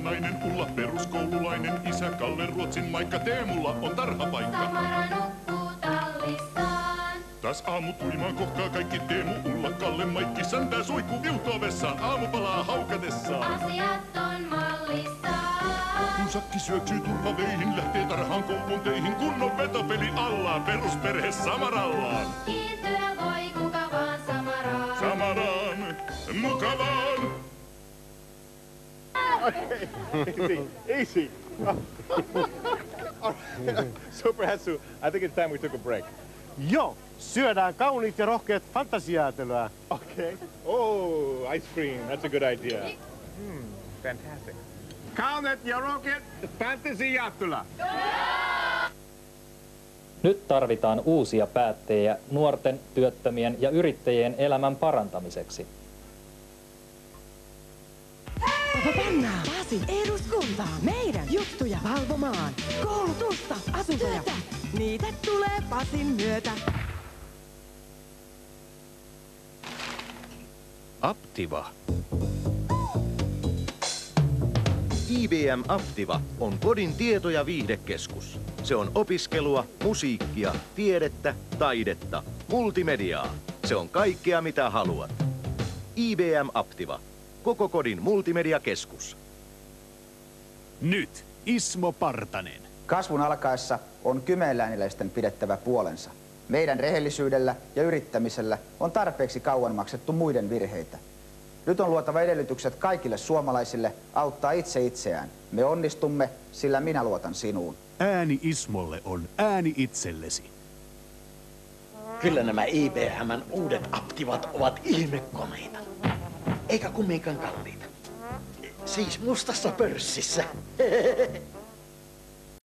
nainen, Ulla peruskoululainen, isä Kalle Ruotsin Maikka, Teemulla on tarhapaikka. Samara nukkuu tallissaan. Taas aamu tuimaan kohkaa kaikki Teemu, Ulla, Kalle, Maikki, säntää suihku viutoa vessaan, aamupalaa haukatessaan. Asiat on mallissaan. Kun sakki syöksyy turvaveihin, lähtee tarhaan koulun teihin, kunnon vetopeli allaan, perusperhe Samarallaan. Kiintyä voi kuka vaan Samaraan. Samaraan, mukavaan! Okay, easy. Super Hatsu, I think it's time we took a break. Joo, syödään kauniit ja rohkeat fantasiaatelöä. Okay. Oh, ice cream. That's a good idea. Fantastic. Kaunet ja rohkeat fantasiaatelöä. Nyt tarvitaan uusia päättäjiä nuorten, työttömien ja yrittäjien elämän parantamiseksi. Pannaan Pasi eduskuntaa meidän juttuja valvomaan. Koulutusta, asuntoja. Niitä tulee Pasin myötä. Aptiva. IBM Aptiva on kodin tieto- ja viihdekeskus. Se on opiskelua, musiikkia, tiedettä, taidetta, multimediaa. Se on kaikkea mitä haluat. IBM Aptiva. Koko kodin multimediakeskus. Nyt Ismo Partanen. Kasvun alkaessa on kymenlääniläisten pidettävä puolensa. Meidän rehellisyydellä ja yrittämisellä on tarpeeksi kauan maksettu muiden virheitä. Nyt on luotava edellytykset kaikille suomalaisille auttaa itse itseään. Me onnistumme, sillä minä luotan sinuun. Ääni Ismolle on ääni itsellesi. Kyllä nämä IBM:n uudet Aptivat ovat ihmekoneita. Eikä kumminkaan kalliita. Siis mustassa pörssissä.